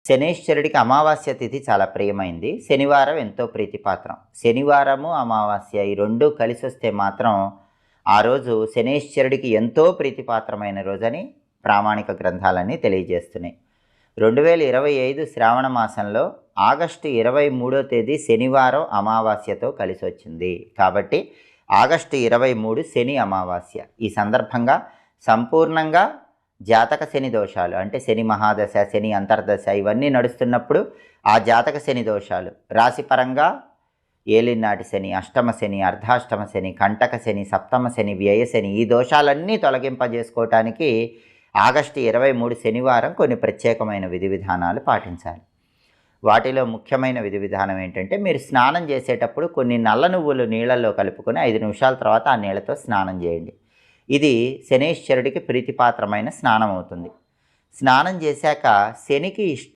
శనైశ్వరుడికి అమావాస్య తిథి చాలా ప్రియమైంది. శనివారం ఎంతో ప్రీతిపాత్రం. శనివారము, అమావాస్య ఈ 2 కలిసొస్తే మాత్రం ఆ రోజు శనైశ్వరుడికి ఎంతో ప్రీతిపాత్రమైన రోజని ప్రామాణిక గ్రంథాలన్నీ తెలియజేస్తున్నాయి. 2025 శ్రావణ మాసంలో ఆగస్టు 23వ తేదీ శనివారం అమావాస్యతో కలిసొచ్చింది. కాబట్టి ఆగస్టు 23 శని అమావాస్య. ఈ సందర్భంగా సంపూర్ణంగా జాతక శని దోషాలు అంటే శని మహాదశ, శని అంతర్దశ ఇవన్నీ నడుస్తున్నప్పుడు ఆ జాతక శని దోషాలు రాశిపరంగా ఏలినాటి శని, అష్టమ శని, అర్ధాష్టమ శని, కంటక శని, సప్తమ శని, వ్యయ శని ఈ దోషాలన్నీ తొలగింపజేసుకోవటానికి ఆగస్టు 23 శనివారం కొన్ని ప్రత్యేకమైన విధి విధానాలు పాటించాలి. వాటిలో ముఖ్యమైన విధి విధానం ఏంటంటే, మీరు స్నానం చేసేటప్పుడు కొన్ని నల్ల నువ్వులు నీళ్ళల్లో కలుపుకొని 5 నిమిషాల తర్వాత ఆ నీళ్ళతో స్నానం చేయండి. ఇది శనైశ్వరుడికి ప్రీతిపాత్రమైన స్నానం అవుతుంది. స్నానం చేశాక శనికి